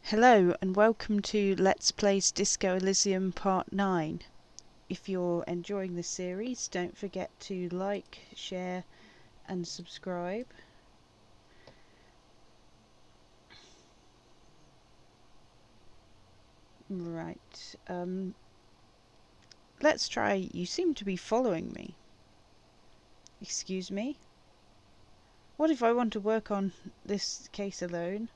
Hello and welcome to Let's Plays Disco Elysium Part 9. If you're enjoying this series, don't forget to like, share and subscribe. Right, let's try. You seem to be following me. Excuse me? What if I want to work on this case alone?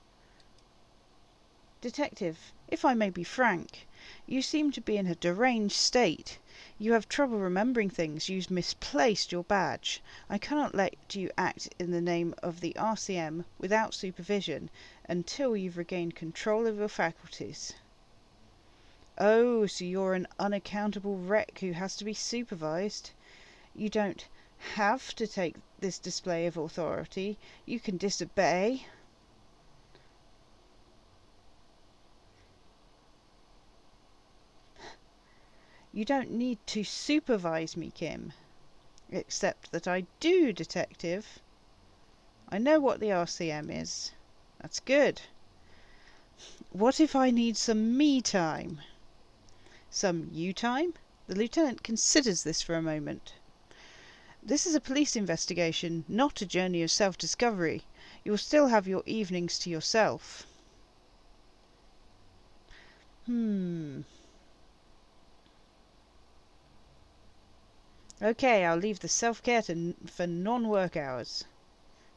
Detective, if I may be frank, you seem to be in a deranged state. You have trouble remembering things. You've misplaced your badge. I cannot let you act in the name of the RCM without supervision until you've regained control of your faculties. Oh, so you're an unaccountable wreck who has to be supervised. You don't have to take this display of authority. You can disobey. You don't need to supervise me, Kim. Except that I do, Detective. I know what the RCM is. That's good. What if I need some me time? Some you time? The Lieutenant considers this for a moment. This is a police investigation, not a journey of self-discovery. You'll still have your evenings to yourself. Okay, I'll leave the self-care for non-work hours.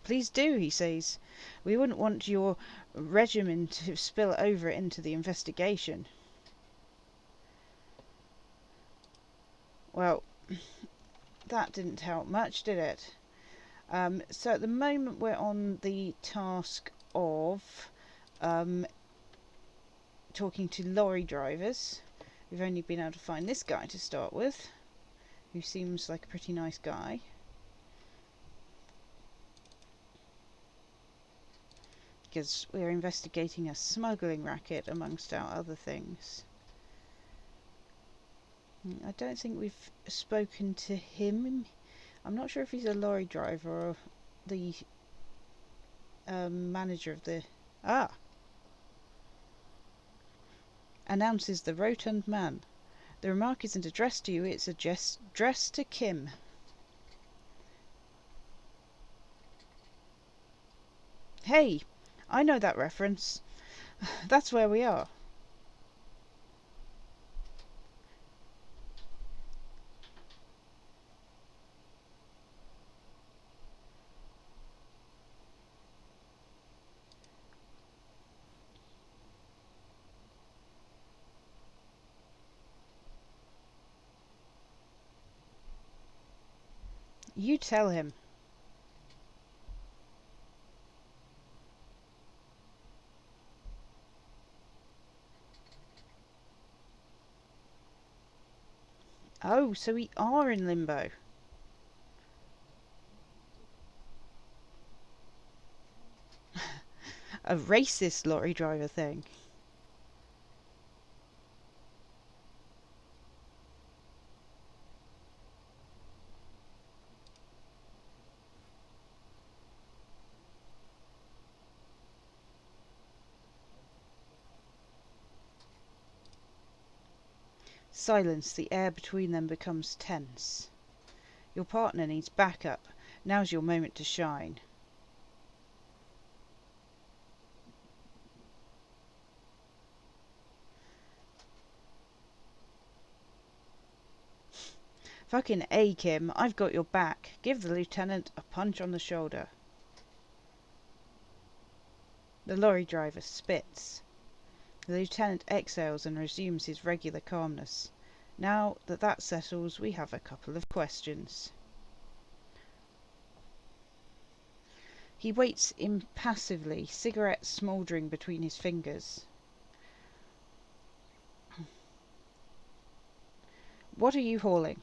Please do, he says. We wouldn't want your regimen to spill over into the investigation. Well, that didn't help much, did it? So at the moment we're on the task of talking to lorry drivers. We've only been able to find this guy to start with, who seems like a pretty nice guy. Because we're investigating a smuggling racket amongst our other things. I don't think we've spoken to him. I'm not sure if he's a lorry driver or the manager of the... announces the rotund man. The remark isn't addressed to you, it's addressed to Kim. Hey, I know that reference. That's where we are. You tell him. Oh, so we are in limbo. A racist lorry driver thing. Silence. The air between them becomes tense. Your partner needs backup. Now's your moment to shine. Fucking A, Kim. I've got your back. Give the lieutenant a punch on the shoulder. The lorry driver spits. The lieutenant exhales and resumes his regular calmness. Now that that's settled, we have a couple of questions. He waits impassively, cigarette smouldering between his fingers. What are you hauling?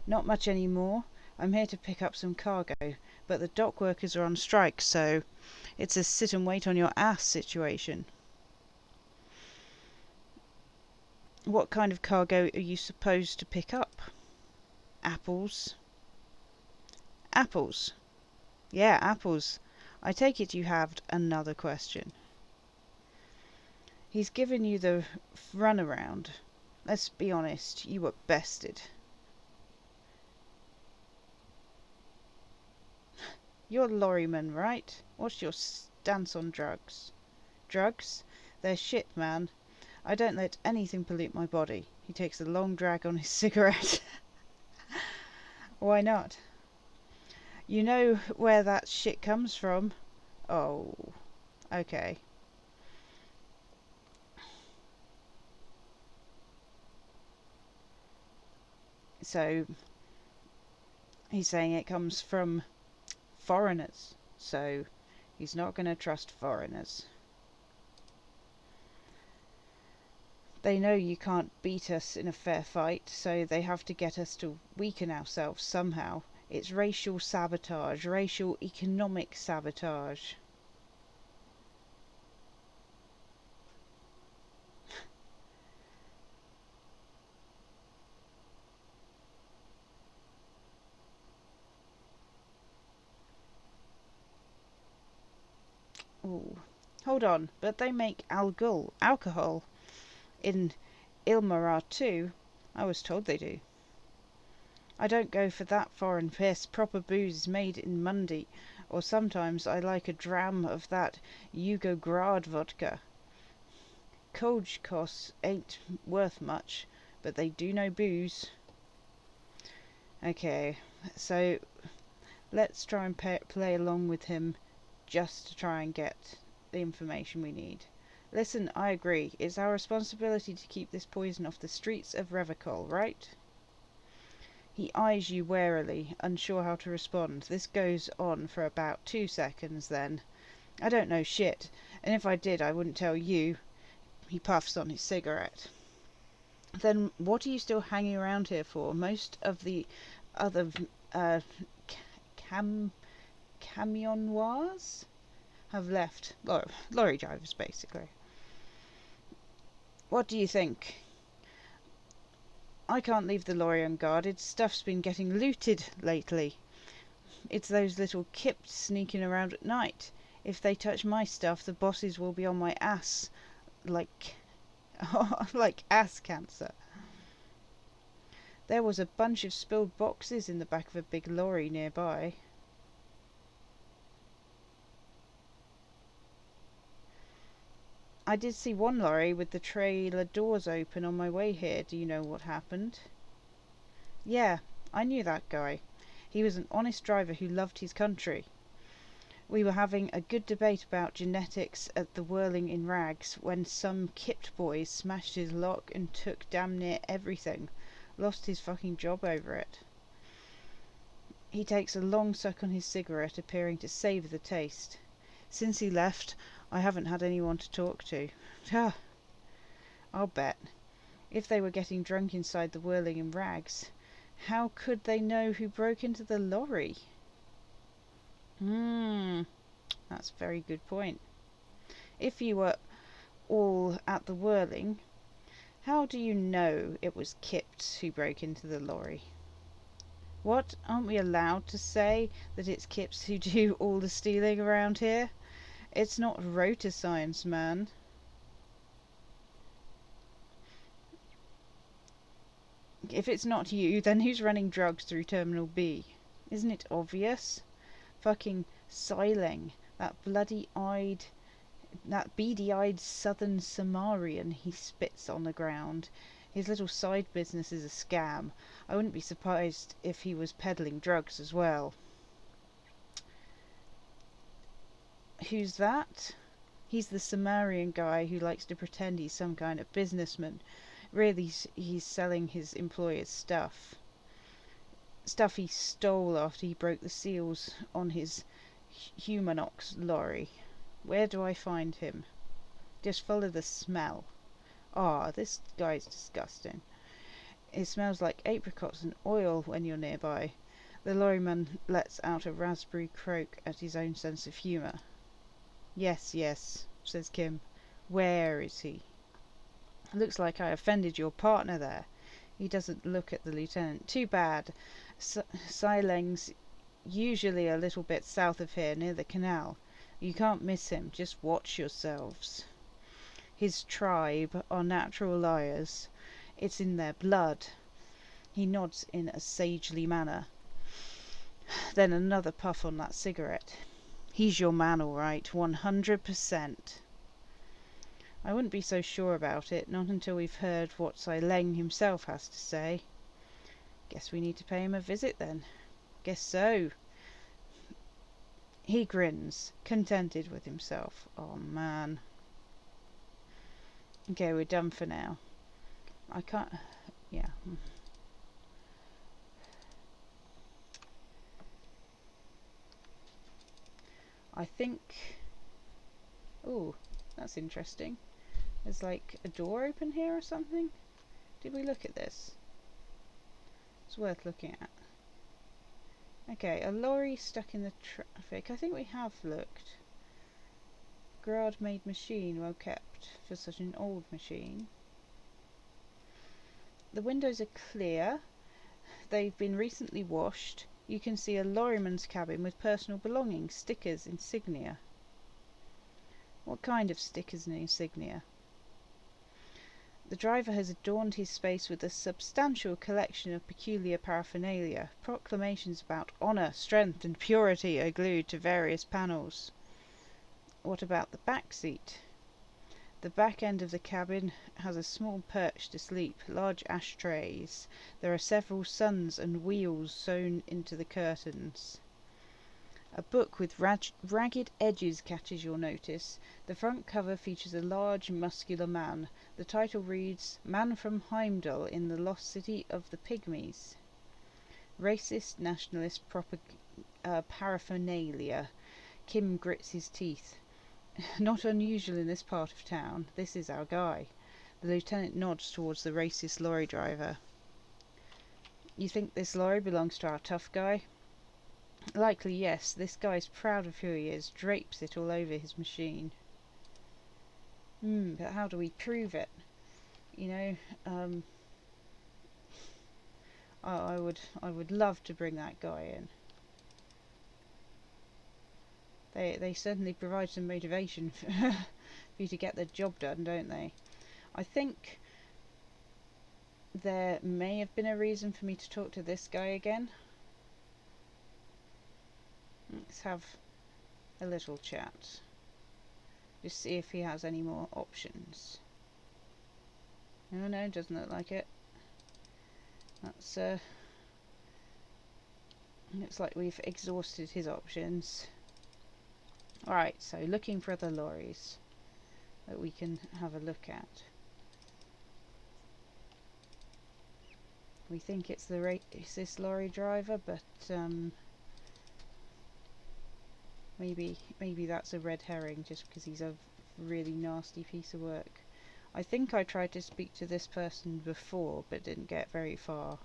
Not much anymore. I'm here to pick up some cargo, but the dock workers are on strike, so it's a sit and wait on your ass situation. What kind of cargo are you supposed to pick up? Apples. Apples? Yeah, apples. I take it you have another question. He's given you the runaround. Let's be honest, you were bested. You're a lorryman, right? What's your stance on drugs? Drugs? They're shit, man. I don't let anything pollute my body. He takes a long drag on his cigarette. Why not? You know where that shit comes from? Oh, okay. So, he's saying it comes from foreigners. So, he's not going to trust foreigners. They know you can't beat us in a fair fight, so they have to get us to weaken ourselves somehow. It's racial sabotage, racial economic sabotage. Ooh. Hold on, but they make alcohol in Ilmarar too. I was told they do. I don't go for that foreign piss. Proper booze is made in Mundy, or sometimes I like a dram of that Yugograd vodka. Koj costs ain't worth much, but they do know booze. Okay, so let's try and play along with him just to try and get the information we need. Listen, I agree. It's our responsibility to keep this poison off the streets of Revachol, right? He eyes you warily, unsure how to respond. This goes on for about 2 seconds, then. I don't know shit, and if I did, I wouldn't tell you. He puffs on his cigarette. Then what are you still hanging around here for? Most of the other camionnoirs have left. Lorry drivers, basically. What do you think? I can't leave the lorry unguarded. Stuff's been getting looted lately. It's those little kips sneaking around at night. If they touch my stuff, the bosses will be on my ass like like ass cancer. There was a bunch of spilled boxes in the back of a big lorry nearby. I did see one lorry with the trailer doors open on my way here. Do you know what happened? Yeah, I knew that guy. He was an honest driver who loved his country. We were having a good debate about genetics at the Whirling in Rags when some kipped boys smashed his lock and took damn near everything. Lost his fucking job over it. He takes a long suck on his cigarette, appearing to savour the taste. Since he left, I haven't had anyone to talk to. I'll bet. If they were getting drunk inside the Whirling in Rags, how could they know who broke into the lorry? That's a very good point. If you were all at the Whirling, how do you know it was Kipps who broke into the lorry? What? Aren't we allowed to say that it's Kipps who do all the stealing around here? It's not rotor science, man. If it's not you, then who's running drugs through Terminal B? Isn't it obvious? Fucking Sileng, that beady-eyed southern Samarian he spits on the ground. His little side business is a scam. I wouldn't be surprised if he was peddling drugs as well. Who's that? He's the Samarian guy who likes to pretend he's some kind of businessman. Really, he's selling his employer's stuff. Stuff he stole after he broke the seals on his Humanox lorry. Where do I find him? Just follow the smell. This guy's disgusting. It smells like apricots and oil when you're nearby. The lorryman lets out a raspberry croak at his own sense of humour. Yes, says Kim. Where is he? Looks like I offended your partner there. He doesn't look at the lieutenant. Too bad. Sileng's usually a little bit south of here, near the canal. You can't miss him. Just watch yourselves. His tribe are natural liars. It's in their blood. He nods in a sagely manner. Then another puff on that cigarette. He's your man, all right, 100%. I wouldn't be so sure about it, not until we've heard what Sileng himself has to say. Guess we need to pay him a visit then. Guess so. He grins, contented with himself. Oh man. Okay, we're done for now. I can't... yeah. I think... ooh, that's interesting. There's like a door open here or something? Did we look at this? It's worth looking at. Okay, a lorry stuck in the traffic. I think we have looked. Grad-made machine, well kept for such an old machine. The windows are clear. They've been recently washed. You can see a lorryman's cabin with personal belongings, stickers, insignia. What kind of stickers and insignia? The driver has adorned his space with a substantial collection of peculiar paraphernalia. Proclamations about honour, strength and purity are glued to various panels. What about the back seat? The back end of the cabin has a small perch to sleep, large ashtrays. There are several suns and wheels sewn into the curtains. A book with ragged edges catches your notice. The front cover features a large, muscular man. The title reads, Man from Heimdall in the Lost City of the Pygmies. Racist, nationalist paraphernalia. Kim grits his teeth. Not unusual in this part of town. This is our guy. The lieutenant nods towards the racist lorry driver. You think this lorry belongs to our tough guy? Likely, yes. This guy's proud of who he is, drapes it all over his machine. But how do we prove it? You know, I would love to bring that guy in. They certainly provide some motivation for you to get the job done, don't they? I think there may have been a reason for me to talk to this guy again. Let's have a little chat. Just see if he has any more options. No, doesn't look like it. That's looks like we've exhausted his options. Alright, so looking for other lorries that we can have a look at. We think it's the racist lorry driver, but maybe that's a red herring just because he's a really nasty piece of work. I think I tried to speak to this person before but didn't get very far.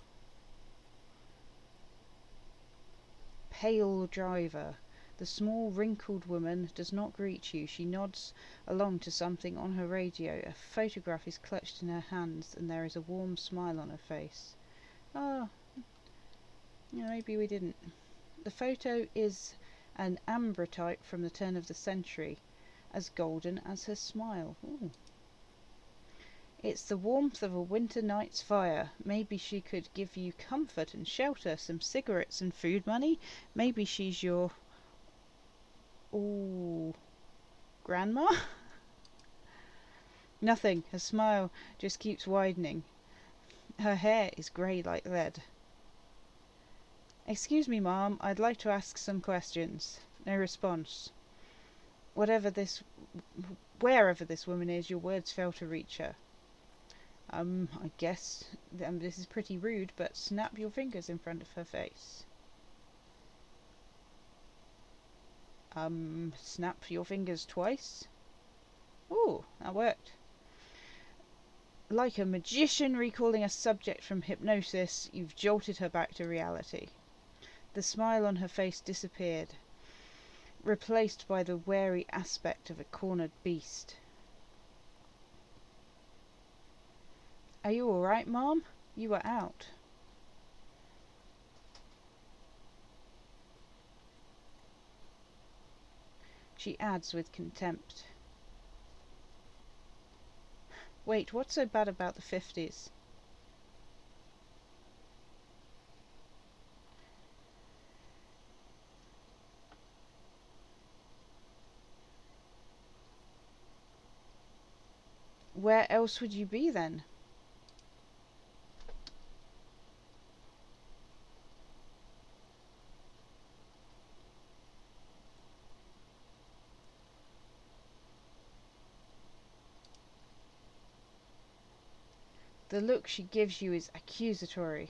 Pale driver. The small wrinkled woman does not greet you. She nods along to something on her radio. A photograph is clutched in her hands and there is a warm smile on her face. Oh, yeah, maybe we didn't. The photo is an ambrotype from the turn of the century, as golden as her smile. Ooh. It's the warmth of a winter night's fire. Maybe she could give you comfort and shelter, some cigarettes and food money. Maybe she's your... ooh... grandma? Nothing. Her smile just keeps widening. Her hair is grey like lead. Excuse me, Mom, I'd like to ask some questions. No response. Wherever this woman is, your words fail to reach her. I guess this is pretty rude, but snap your fingers in front of her face. Snap your fingers twice. Ooh, that worked. Like a magician recalling a subject from hypnosis, you've jolted her back to reality. The smile on her face disappeared, replaced by the wary aspect of a cornered beast. Are you alright, Mom? You were out. She adds with contempt. Wait, what's so bad about the 50s? Where else would you be then? The look she gives you is accusatory.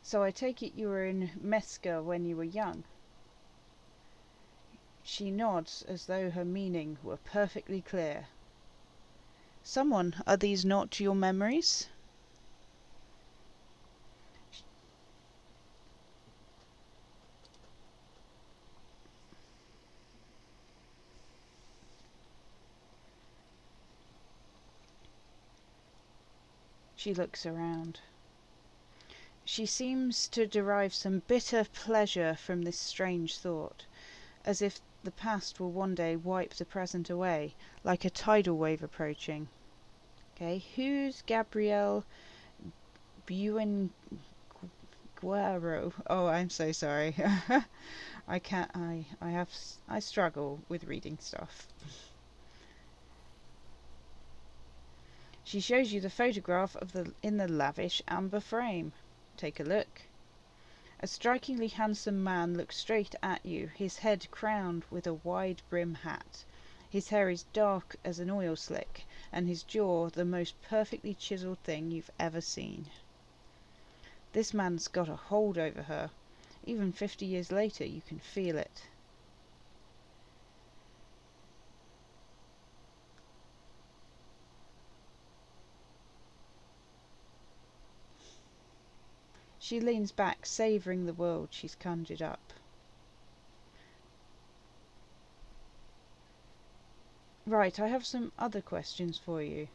So I take it you were in Mesca when you were young? She nods as though her meaning were perfectly clear. Someone, are these not your memories? She looks around. She seems to derive some bitter pleasure from this strange thought, as if the past will one day wipe the present away, like a tidal wave approaching. Okay, who's Gabrielle Buenguero? Oh, I'm so sorry. I can't. I struggle with reading stuff. She shows you the photograph of in the lavish amber frame. Take a look. A strikingly handsome man looks straight at you, his head crowned with a wide brim hat. His hair is dark as an oil slick, and his jaw the most perfectly chiselled thing you've ever seen. This man's got a hold over her. Even 50 years later, you can feel it. She leans back, savouring the world she's conjured up. Right, I have some other questions for you.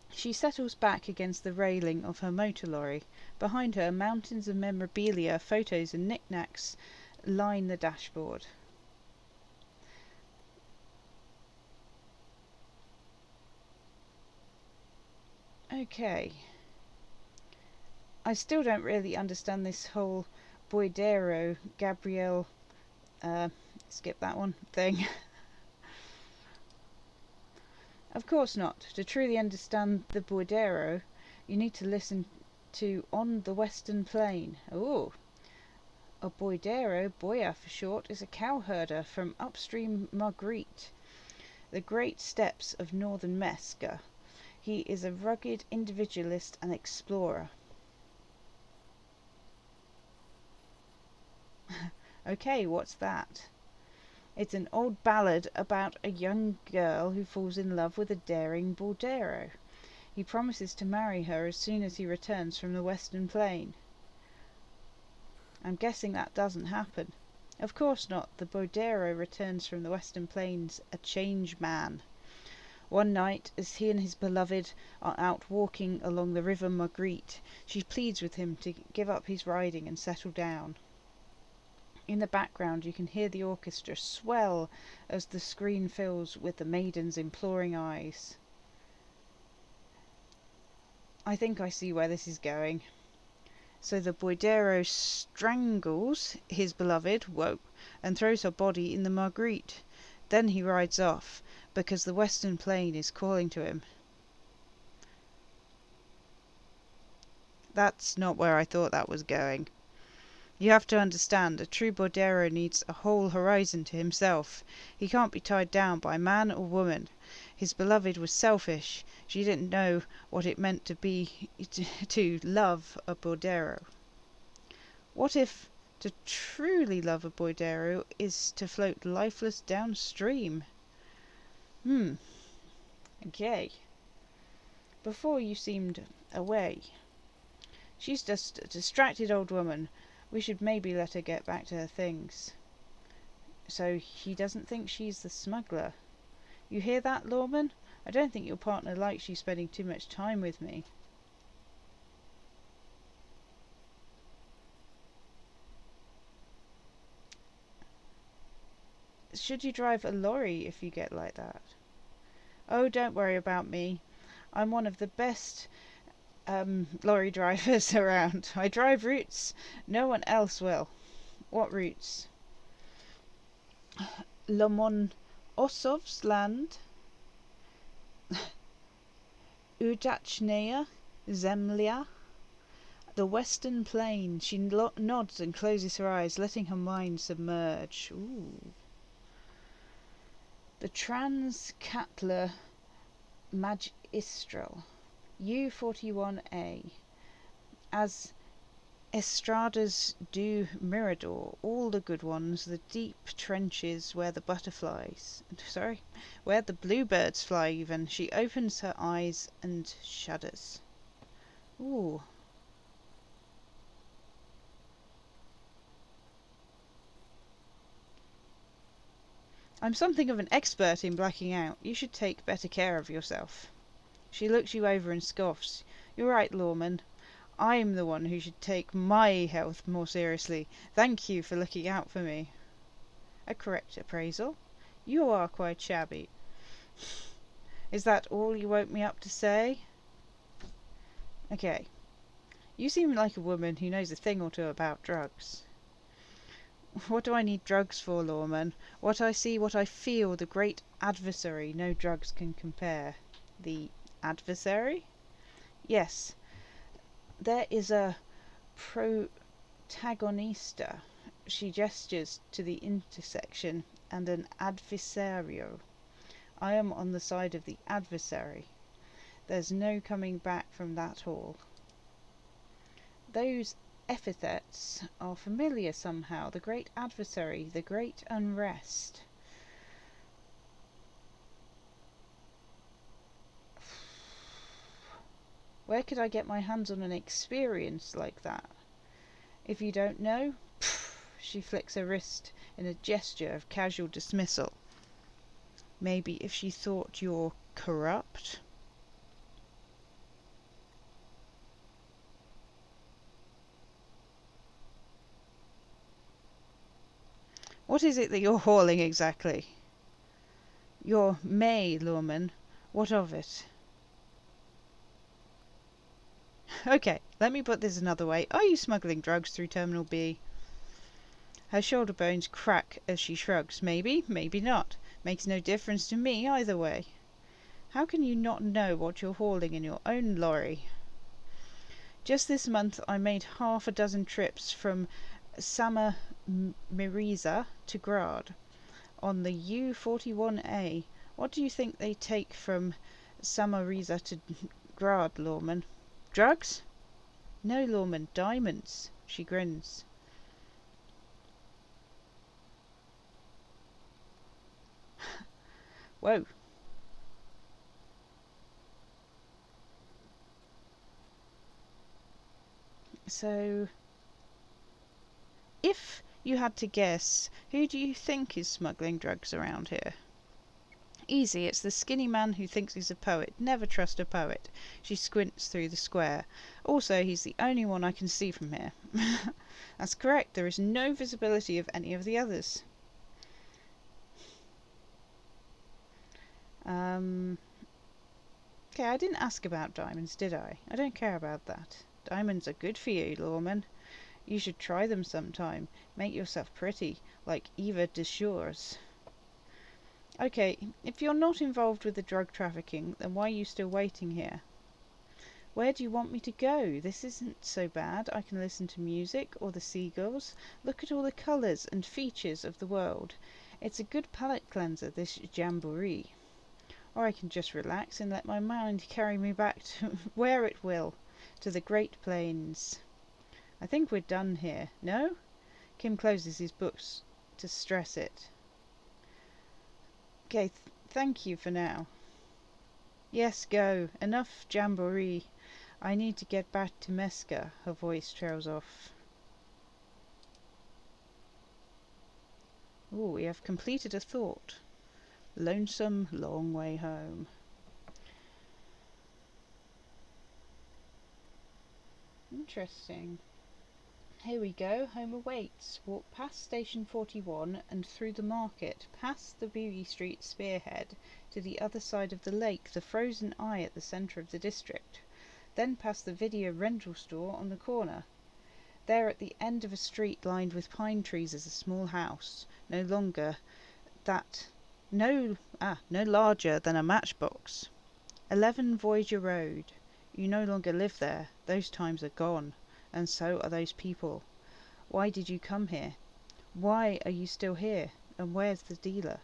She settles back against the railing of her motor lorry. Behind her, mountains of memorabilia, photos and knickknacks line the dashboard. Okay. I still don't really understand this whole Boydero, Gabrielle, skip that one, thing. Of course not. To truly understand the Boydero, you need to listen to On the Western Plain. Ooh. A Boydero, Boya for short, is a cowherder from upstream Marguerite, the great steppes of northern Mesca. He is a rugged individualist and explorer. Okay, what's that? It's an old ballad about a young girl who falls in love with a daring Boydero. He promises to marry her as soon as he returns from the Western Plain. I'm guessing that doesn't happen. Of course not. The Boydero returns from the Western Plains a changed man. One night, as he and his beloved are out walking along the river Marguerite, she pleads with him to give up his riding and settle down. In the background you can hear the orchestra swell as the screen fills with the maiden's imploring eyes. I think I see where this is going. So the Boydero strangles his beloved, whoa, and throws her body in the Marguerite. Then he rides off, because the Western Plain is calling to him. That's not where I thought that was going. You have to understand, a true Boydero needs a whole horizon to himself. He can't be tied down by man or woman. His beloved was selfish. She didn't know what it meant to love a Boydero. What if to truly love a Boydero is to float lifeless downstream? Okay. Before you seemed away. She's just a distracted old woman. We should maybe let her get back to her things. So he doesn't think she's the smuggler. You hear that, Lawman? I don't think your partner likes you spending too much time with me. Should you drive a lorry if you get like that? Oh, don't worry about me. I'm one of the best lorry drivers around. I drive routes no one else will. What routes? Lomon Osov's land, Udachnea, Zemlya, the Western Plain. She nods and closes her eyes, letting her mind submerge. Ooh. The Trans-Katla Magistral, U41A, as Estradas do Mirador, all the good ones, the deep trenches where the where the bluebirds fly even. She opens her eyes and shudders. Ooh. I'm something of an expert in blacking out. You should take better care of yourself. She looks you over and scoffs. You're right, Lawman. I'm the one who should take my health more seriously. Thank you for looking out for me. A correct appraisal. You are quite shabby. Is that all you woke me up to say? Okay. You seem like a woman who knows a thing or two about drugs. What do I need drugs for, Lawman? What I see, what I feel, the great adversary, no drugs can compare. The adversary? Yes. There is a protagonista. She gestures to the intersection, and an adversario. I am on the side of the adversary. There's no coming back from that hall. Those epithets are familiar somehow. The great adversary, the great unrest. Where could I get my hands on an experience like that? If you don't know, she flicks her wrist in a gesture of casual dismissal. Maybe if she thought you're corrupt? What is it that you're hauling exactly? Your May, Lawman. What of it? Okay, let me put this another way. Are you smuggling drugs through Terminal B? Her shoulder bones crack as she shrugs. Maybe, maybe not. Makes no difference to me either way. How can you not know what you're hauling in your own lorry? Just this month I made half a dozen trips from Samamiriza to Grad on the U41A. What do you think they take from Samariza to Grad, Lawman? Drugs? No, Lawman, diamonds. She grins. Whoa. So, if you had to guess, who do you think is smuggling drugs around here? Easy, it's the skinny man who thinks he's a poet. Never trust a poet. She squints through the square. Also, he's the only one I can see from here. That's correct, there is no visibility of any of the others. Okay, I didn't ask about diamonds, did I? I don't care about that. Diamonds are good for you, Lawman. You should try them sometime. Make yourself pretty, like Eva de Shores. Okay, if you're not involved with the drug trafficking, then why are you still waiting here? Where do you want me to go? This isn't so bad. I can listen to music or the seagulls. Look at all the colours and features of the world. It's a good palate cleanser, this jamboree. Or I can just relax and let my mind carry me back to where it will, to the Great Plains. I think we're done here, no? Kim closes his books to stress it. Okay, thank you for now. Yes, go. Enough jamboree. I need to get back to Mesca. Her voice trails off. Ooh, we have completed a thought. Lonesome, long way home. Interesting. Here we go, home awaits. Walk past Station 41 and through the market, past the Beauty Street spearhead to the other side of the lake, the frozen eye at the centre of the district. Then past the video rental store on the corner. There at the end of a street lined with pine trees is a small house, no larger than a matchbox. 11 Voyager Road. You no longer live there. Those times are gone. And so are those people. Why did you come here? Why are you still here? And where's the dealer?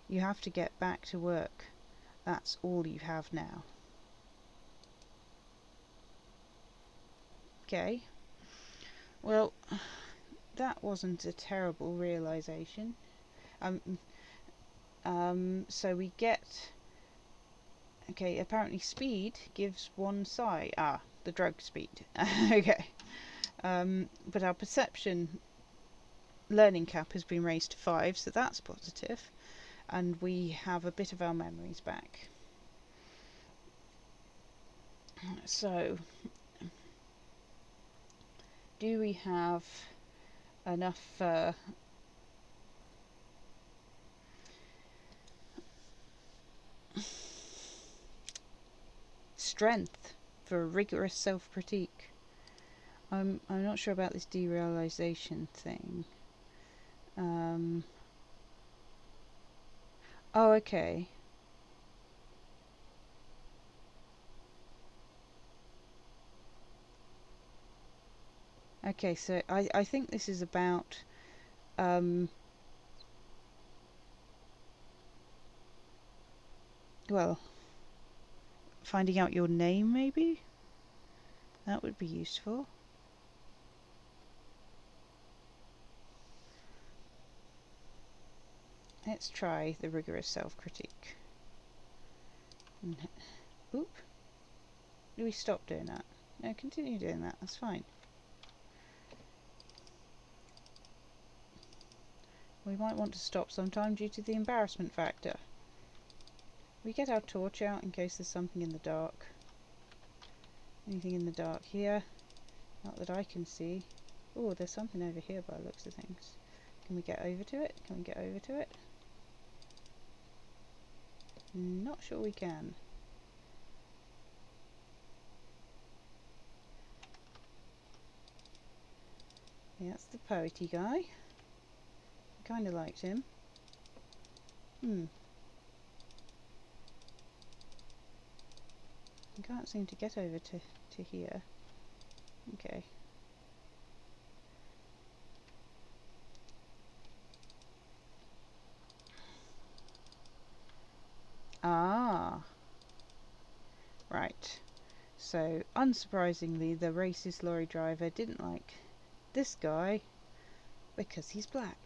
You have to get back to work. That's all you have now. Okay. Well, that wasn't a terrible realization. So we get... Okay, apparently speed gives one side. The drug speed. Okay. But our perception learning cap has been raised to 5, so that's positive. And we have a bit of our memories back. So, do we have enough strength for a rigorous self-critique? I'm not sure about this derealization thing. Oh, okay. Okay, so I think this is about well, finding out your name, maybe? That would be useful. Let's try the rigorous self-critique. Oop. Do we stop doing that? No, continue doing that. That's fine. We might want to stop sometime due to the embarrassment factor. We get our torch out in case there's something in the dark. Anything in the dark here? Not that I can see. Oh, there's something over here by the looks of things. Can we get over to it? Can we get over to it? Not sure we can. Yeah, that's the poety guy. I kind of liked him. I can't seem to get over to here. Okay. Right. So, unsurprisingly, the racist lorry driver didn't like this guy because he's black.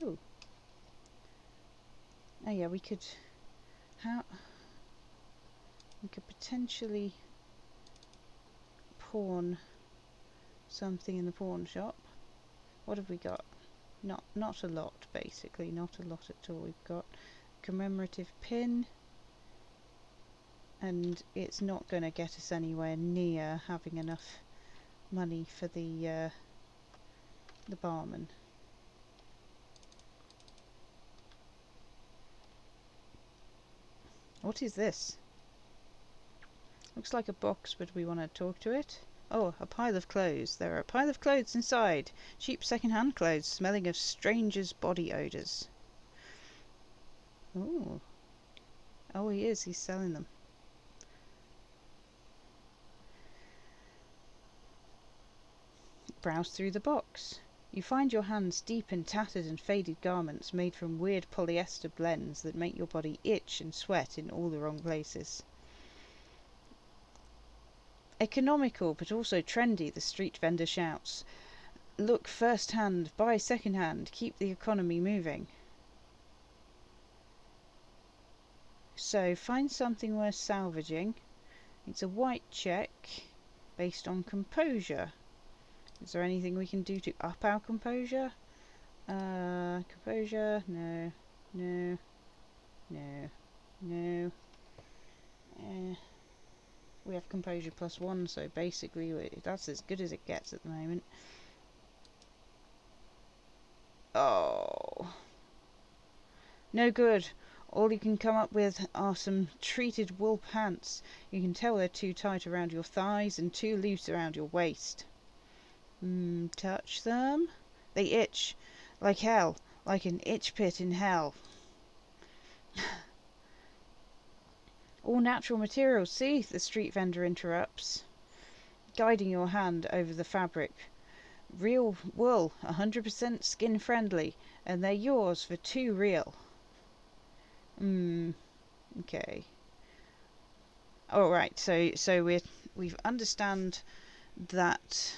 Ooh. Oh yeah, we could potentially pawn something in the pawn shop. What have we got? Not a lot, basically. Not a lot at all. We've got commemorative pin, and it's not going to get us anywhere near having enough money for the barman. What is this? Looks like a box, but we want to talk to it. Oh, a pile of clothes. There are a pile of clothes inside. Cheap second-hand clothes, smelling of strangers' body odours. Ooh. Oh, he is. He's selling them. Browse through the box. You find your hands deep in tattered and faded garments made from weird polyester blends that make your body itch and sweat in all the wrong places. Economical but also trendy, the street vendor shouts. Look first hand, buy second hand, keep the economy moving. So find something worth salvaging. It's a white check based on composure. Is there anything we can do to up our composure? Composure, no. We have composure +1, so basically that's as good as it gets at the moment. Oh, no good. All you can come up with are some treated wool pants. You can tell they're too tight around your thighs and too loose around your waist. Touch them. They itch like hell, like an itch pit in hell. All natural materials, see, the street vendor interrupts, guiding your hand over the fabric. Real wool, 100% skin friendly, and they're yours for 2 real. Okay. Alright, so we've understand that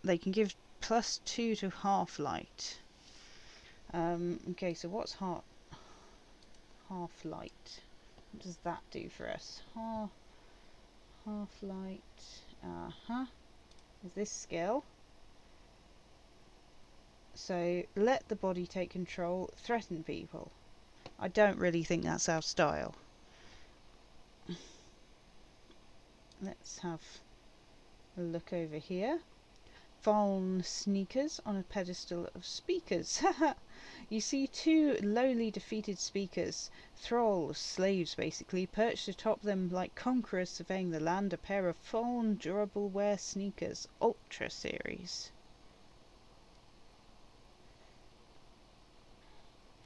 they can give +2 to half light. Okay, so what's half light? What does that do for us? Half light. Is this skill? So let the body take control, threaten people. I don't really think that's our style. Let's have a look over here. Fallen sneakers on a pedestal of speakers. You see 2 lowly defeated speakers, thralls, slaves basically, perched atop them like conquerors surveying the land. A pair of fallen durable wear sneakers, Ultra Series.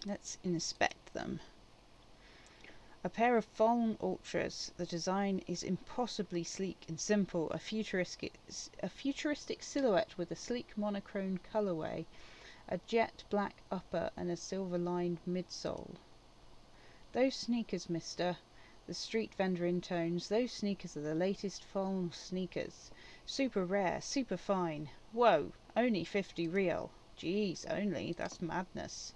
Let's inspect them. A pair of fallen Ultras. The design is impossibly sleek and simple, a futuristic silhouette with a sleek monochrome colourway, a jet black upper and a silver-lined midsole. Those sneakers, mister, the street vendor intones, those sneakers are the latest fallen sneakers. Super rare, super fine. Whoa, only 50 real. Geez, only, that's madness.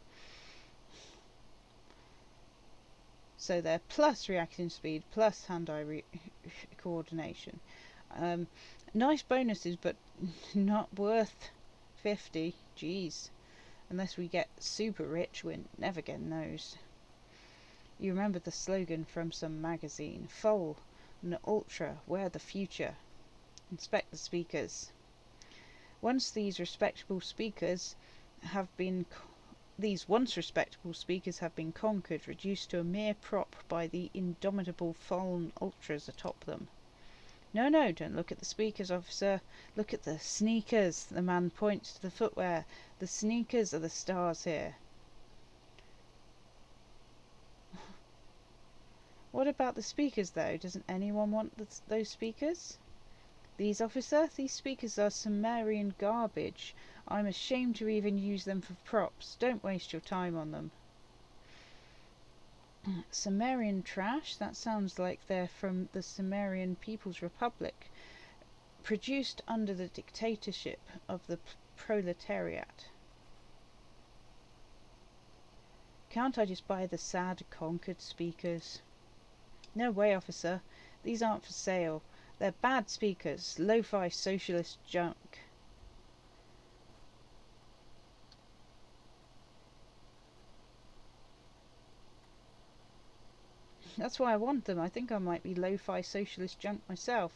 So they're plus reaction speed, plus hand-eye coordination. Nice bonuses, but not worth 50. Jeez. Unless we get super rich, we're never getting those. You remember the slogan from some magazine. Foal, an ultra, wear the future. Inspect the speakers. Once respectable speakers have been conquered, reduced to a mere prop by the indomitable fallen ultras atop them. No, don't look at the speakers, officer. Look at the sneakers. The man points to the footwear. The sneakers are the stars here. What about the speakers, though? Doesn't anyone want those speakers? These, officer? These speakers are Sumerian garbage. I'm ashamed to even use them for props. Don't waste your time on them. Sumerian trash? That sounds like they're from the Sumerian People's Republic, produced under the dictatorship of the proletariat. Can't I just buy the sad, conquered speakers? No way, officer. These aren't for sale. They're bad speakers, lo-fi socialist junk. That's why I want them. I think I might be lo-fi socialist junk myself.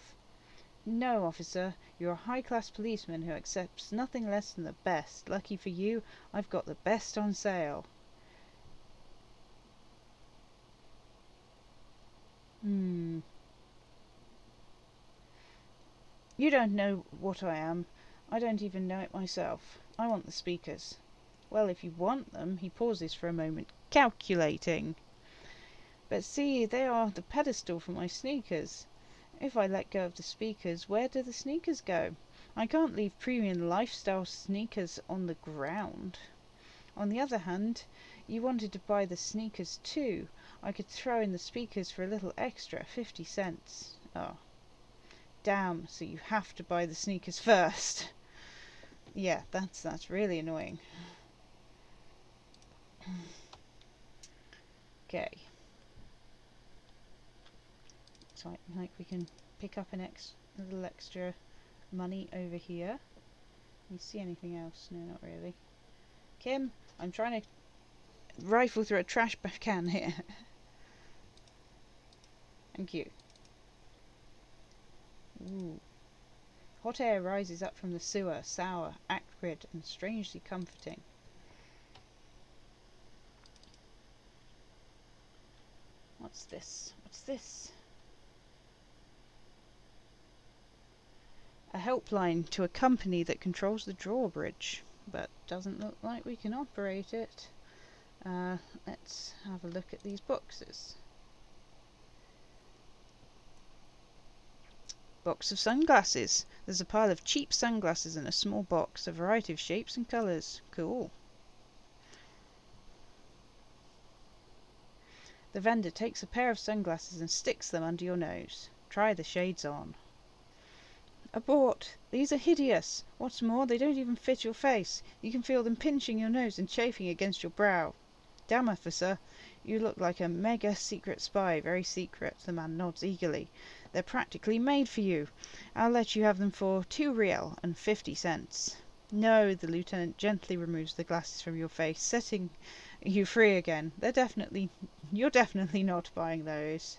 No, officer, you're a high-class policeman who accepts nothing less than the best. Lucky for you, I've got the best on sale. You don't know what I am. I don't even know it myself. I want the speakers. Well, if you want them, he pauses for a moment, calculating. But see, they are the pedestal for my sneakers. If I let go of the speakers, where do the sneakers go? I can't leave premium lifestyle sneakers on the ground. On the other hand, you wanted to buy the sneakers too. I could throw in the speakers for a little extra, 50 cents. Oh. Damn, so you have to buy the sneakers first. Yeah, that's really annoying. Okay. So like we can pick up a little extra money over here. Can you see anything else? No, not really. Kim, I'm trying to rifle through a trash can here. Thank you. Ooh. Hot air rises up from the sewer, sour, acrid, and strangely comforting. What's this? What's this? A helpline to a company that controls the drawbridge, but doesn't look like we can operate it. Let's have a look at these boxes. Box of sunglasses. There's a pile of cheap sunglasses in a small box, a variety of shapes and colours. Cool. The vendor takes a pair of sunglasses and sticks them under your nose. Try the shades on. Abort! These are hideous! What's more, they don't even fit your face. You can feel them pinching your nose and chafing against your brow. Damn, officer, you look like a mega secret spy. Very secret. The man nods eagerly. They're practically made for you. I'll let you have them for 2 real and 50 cents. No, the lieutenant gently removes the glasses from your face, setting you free again. You're definitely not buying those.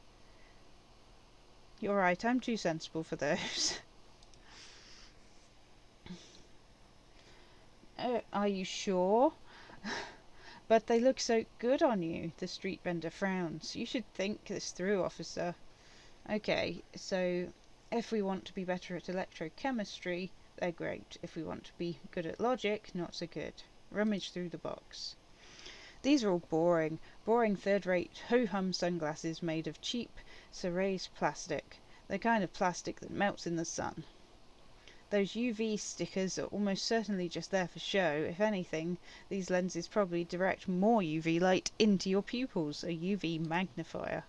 You're right, I'm too sensible for those. Are you sure? But they look so good on you. The street vendor frowns. You should think this through, officer. Okay, so if we want to be better at electrochemistry, they're great. If we want to be good at logic, not so good. Rummage through the box. These are all boring third-rate ho-hum sunglasses made of cheap ceramic plastic. The kind of plastic that melts in the sun. Those UV stickers are almost certainly just there for show. If anything, these lenses probably direct more UV light into your pupils, a UV magnifier.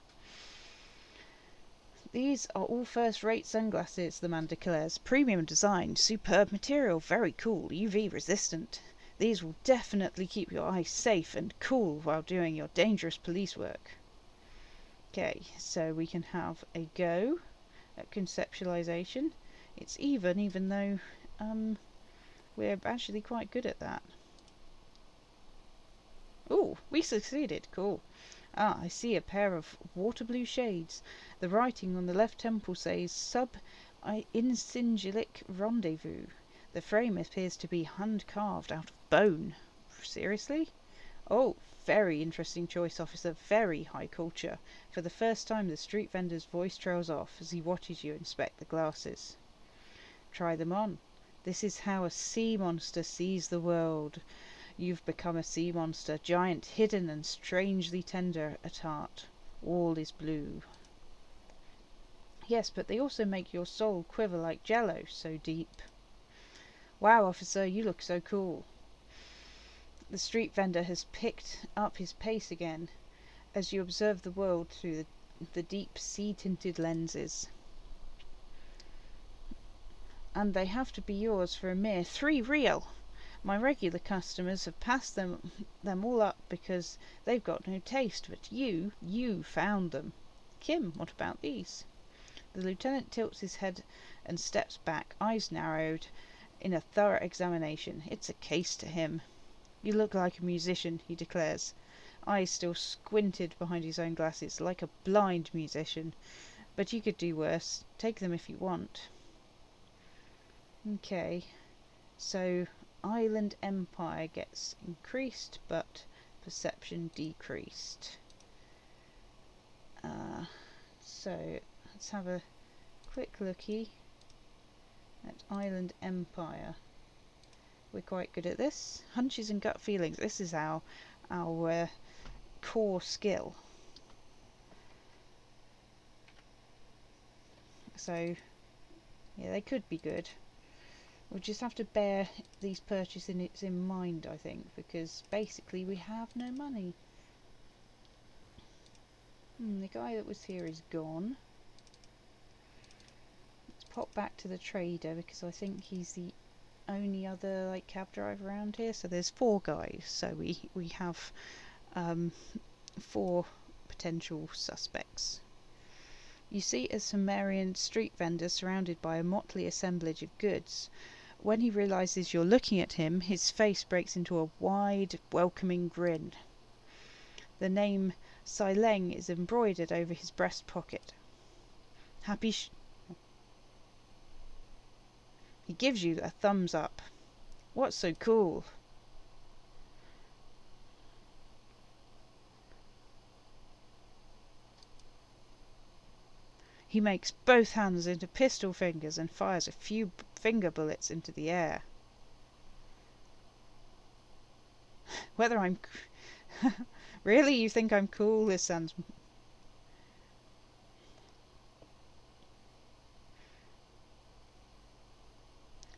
These are all first-rate sunglasses, the man declares. Premium design, superb material, very cool, UV resistant. These will definitely keep your eyes safe and cool while doing your dangerous police work. Okay, so we can have a go at conceptualization. It's even though we're actually quite good at that. Oh, we succeeded. Cool. Ah, I see a pair of water blue shades. The writing on the left temple says Sub-Insingilic Rendezvous. The frame appears to be hand-carved out of bone. Seriously? Oh, very interesting choice, officer. Very high culture. For the first time, the street vendor's voice trails off as he watches you inspect the glasses. Try them on. This is how a sea monster sees the world. You've become a sea monster, giant, hidden, and strangely tender at heart. All is blue. Yes, but they also make your soul quiver like jello, so deep. Wow, officer, you look so cool. The street vendor has picked up his pace again as you observe the world through the deep sea-tinted lenses. And they have to be yours for a mere 3 real. My regular customers have passed them all up because they've got no taste, but you found them. Kim, what about these? The lieutenant tilts his head and steps back, eyes narrowed in a thorough examination. It's a case to him. You look like a musician, he declares, eyes still squinted behind his own glasses, like a blind musician. But you could do worse. Take them if you want. Okay, so Island Empire gets increased, but perception decreased. So let's have a quick looky at Island Empire. We're quite good at this. Hunches and gut feelings. This is our core skill. So yeah, they could be good. We'll just have to bear these purchases in mind, I think, because basically we have no money. The guy that was here is gone. Let's pop back to the trader because I think he's the only other cab driver around here. So there's 4 guys. So we have 4 potential suspects. You see a Sumerian street vendor surrounded by a motley assemblage of goods. When he realizes you're looking at him, his face breaks into a wide, welcoming grin. The name Sileng is embroidered over his breast pocket. Happy He gives you a thumbs up. What's so cool? He makes both hands into pistol fingers and fires a few finger bullets into the air. Whether I'm... Really? You think I'm cool? This sounds...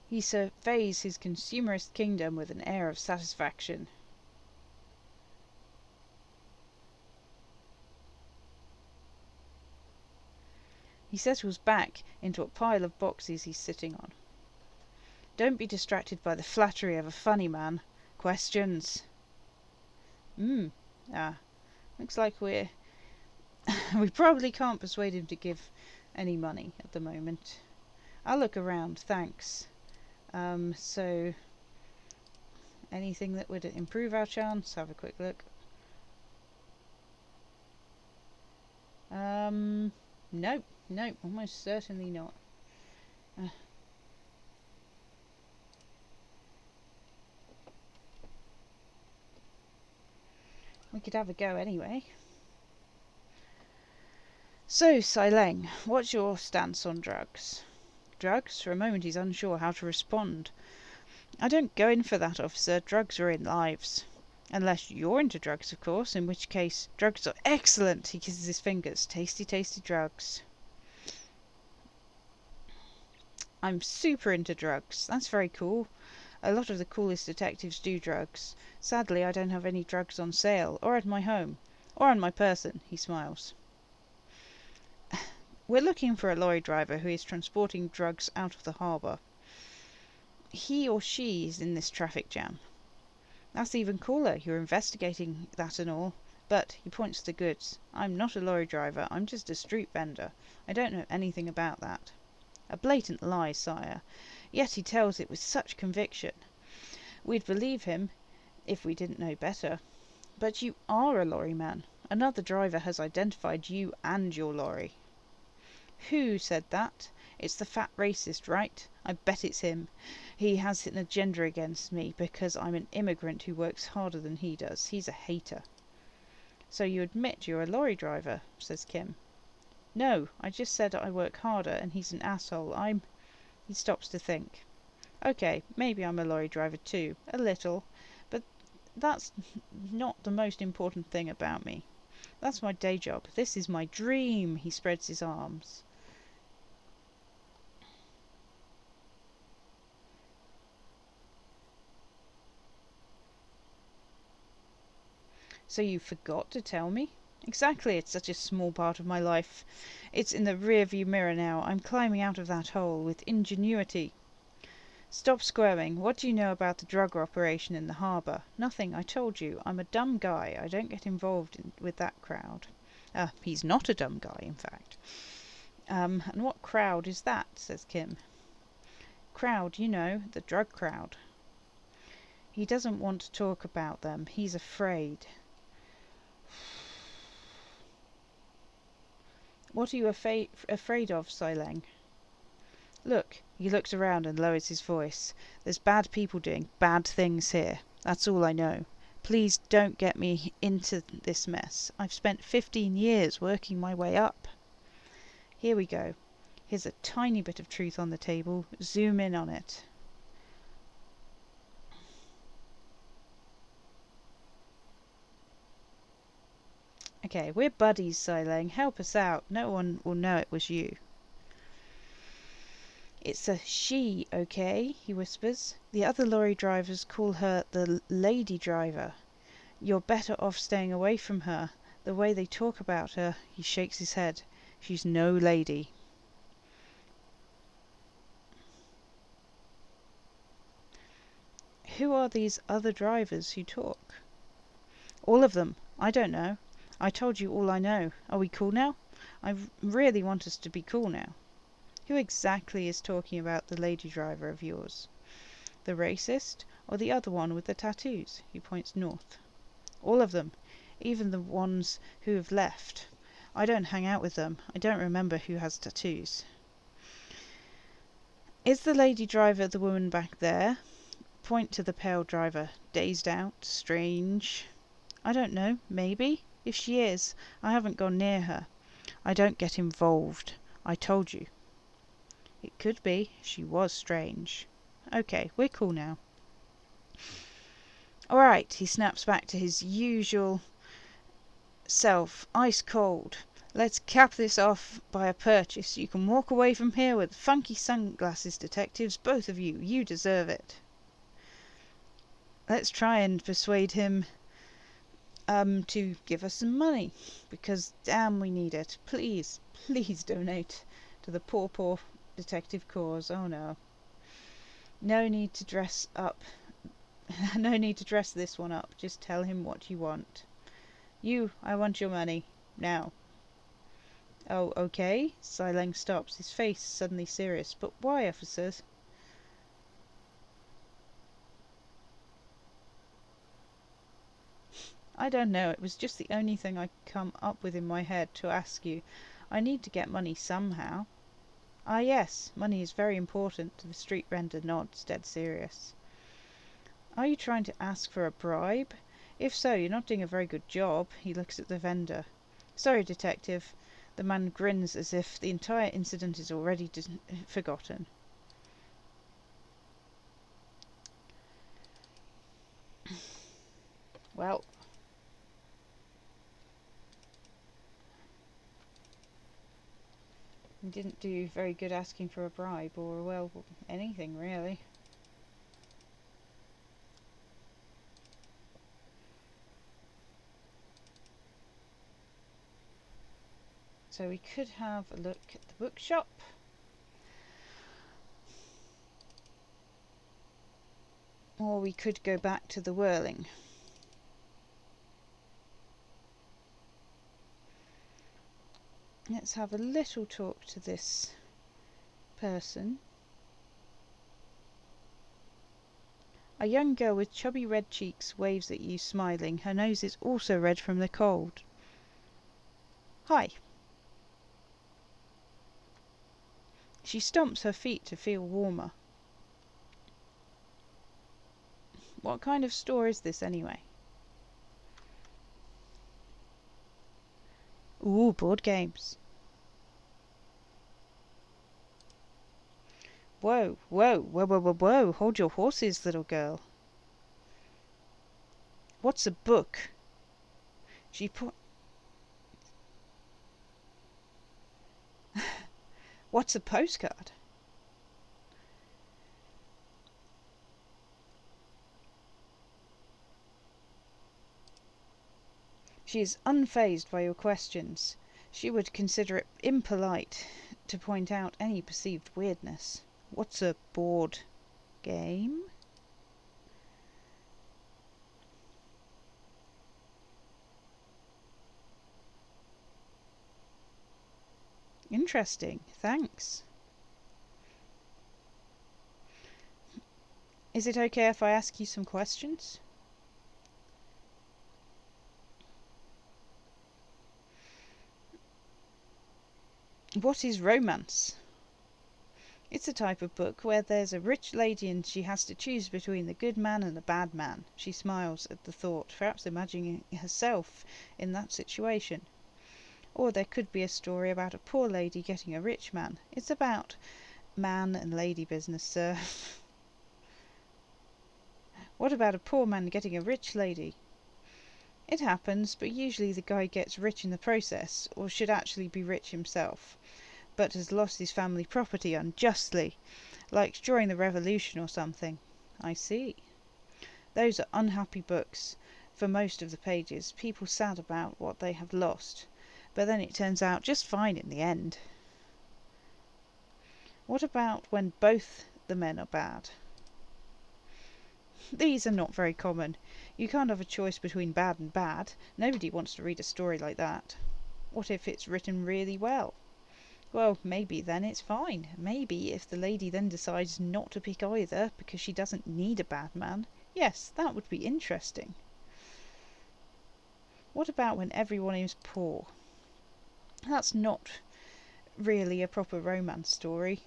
He surveys his consumerist kingdom with an air of satisfaction. He settles back into a pile of boxes he's sitting on. Don't be distracted by the flattery of a funny man. Questions? Looks like we probably can't persuade him to give any money at the moment. I'll look around, thanks. So anything that would improve our chance? Have a quick look. Nope, almost certainly not. We could have a go anyway. So, Sileng, what's your stance on drugs? Drugs? For a moment he's unsure how to respond. I don't go in for that, officer. Drugs ruin lives. Unless you're into drugs, of course, in which case drugs are excellent. He kisses his fingers. Tasty, tasty drugs. I'm super into drugs. That's very cool. A lot of the coolest detectives do drugs. Sadly, I don't have any drugs on sale, or at my home, or on my person. He smiles. We're looking for a lorry driver who is transporting drugs out of the harbour. He or she is in this traffic jam. That's even cooler. You're investigating that and all. But, he points to the goods. I'm not a lorry driver. I'm just a street vendor. I don't know anything about that. A blatant lie, sire. Yet he tells it with such conviction. We'd believe him if we didn't know better. But you are a lorry man. Another driver has identified you and your lorry. Who said that? It's the fat racist, right? I bet it's him. He has an agenda against me because I'm an immigrant who works harder than he does. He's a hater. So you admit you're a lorry driver, says Kim. No, I just said I work harder and he's an asshole. He stops to think. Okay, maybe I'm a lorry driver too. A little. But that's not the most important thing about me. That's my day job. This is my dream. He spreads his arms. So you forgot to tell me? Exactly, it's such a small part of my life. It's in the rear-view mirror now. I'm climbing out of that hole with ingenuity. Stop squirming. What do you know about the drug operation in the harbour? Nothing, I told you. I'm a dumb guy. I don't get involved with that crowd. He's not a dumb guy, in fact. And what crowd is that? Says Kim. Crowd, you know, the drug crowd. He doesn't want to talk about them. He's afraid. What are you afraid of, Sileng? Look, he looks around and lowers his voice. There's bad people doing bad things here. That's all I know. Please don't get me into this mess. I've spent 15 years working my way up. Here we go. Here's a tiny bit of truth on the table. Zoom in on it. Okay, we're buddies, Sileng. Help us out. No one will know it was you. It's a she, okay? He whispers. The other lorry drivers call her the lady driver. You're better off staying away from her. The way they talk about her, he shakes his head. She's no lady. Who are these other drivers who talk? All of them. I don't know. I told you all I know. Are we cool now? I really want us to be cool now. Who exactly is talking about the lady driver of yours? The racist, or the other one with the tattoos? He points north. All of them, even the ones who have left. I don't hang out with them. I don't remember who has tattoos. Is the lady driver the woman back there? Point to the pale driver. Dazed out. Strange. I don't know. Maybe. If she is, I haven't gone near her. I don't get involved. I told you. It could be. She was strange. Okay, we're cool now. Alright, he snaps back to his usual self. Ice cold. Let's cap this off by a purchase. You can walk away from here with funky sunglasses, detectives. Both of you. You deserve it. Let's try and persuade him to give us some money. Because damn, we need it. Please, please donate to the poor detective cause. Oh no. No need to dress up. No need to dress this one up. Just tell him what you want. You, I want your money. Now. Oh, okay. Sileng stops, his face suddenly serious. But why, officers? I don't know. It was just the only thing I come up with in my head to ask you. I need to get money somehow. Ah, yes. Money is very important. The street vendor nods, dead serious. Are you trying to ask for a bribe? If so, you're not doing a very good job. He looks at the vendor. Sorry, detective. The man grins as if the entire incident is already forgotten. Well, he didn't do very good asking for a bribe or, well, anything really. So we could have a look at the bookshop. Or we could go back to the whirling. Let's have a little talk to this person. A young girl with chubby red cheeks waves at you, smiling. Her nose is also red from the cold. Hi. She stomps her feet to feel warmer. What kind of store is this anyway? Ooh, board games. Whoa, whoa, whoa, whoa, whoa, whoa. Hold your horses, little girl. What's a book? She put... What's a postcard? She is unfazed by your questions. She would consider it impolite to point out any perceived weirdness. What's a board game? Interesting, thanks. Is it okay if I ask you some questions? What is romance? It's a type of book where there's a rich lady and she has to choose between the good man and the bad man. She smiles at the thought, perhaps imagining herself in that situation. Or there could be a story about a poor lady getting a rich man. It's about man and lady business, sir. What about a poor man getting a rich lady? It happens, but usually the guy gets rich in the process, or should actually be rich himself, but has lost his family property unjustly, like during the revolution or something. I see. Those are unhappy books, for most of the pages, people sad about what they have lost, but then it turns out just fine in the end. What about when both the men are bad? These are not very common. You can't have a choice between bad and bad. Nobody wants to read a story like that. What if it's written really well? Well, maybe then it's fine. Maybe if the lady then decides not to pick either because she doesn't need a bad man, yes, that would be interesting. What about when everyone is poor? That's not really a proper romance story.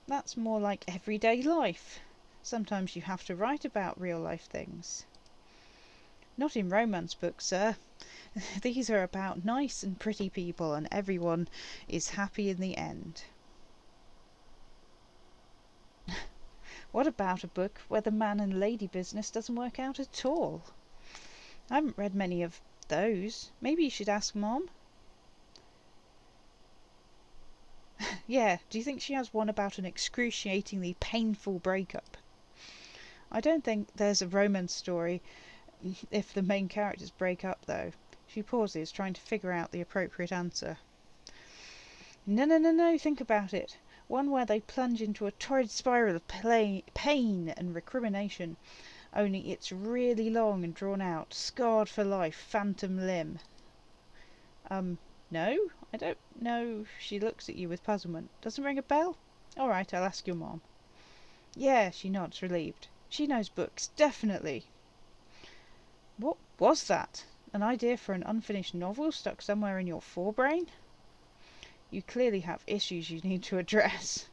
That's more like everyday life. Sometimes you have to write about real life things. Not in romance books, sir. These are about nice and pretty people, and everyone is happy in the end. What about a book where the man and lady business doesn't work out at all? I haven't read many of those. Maybe you should ask Mom. Yeah, do you think she has one about an excruciatingly painful breakup? I don't think there's a romance story if the main characters break up, though. She pauses, trying to figure out the appropriate answer. No, think about it. One where they plunge into a torrid spiral of pain and recrimination, only it's really long and drawn out, scarred for life, phantom limb. No? I don't know. She looks at you with puzzlement. Doesn't ring a bell? Alright, I'll ask your mom. Yeah, she nods, relieved. She knows books, definitely. What was that? An idea for an unfinished novel stuck somewhere in your forebrain? You clearly have issues you need to address.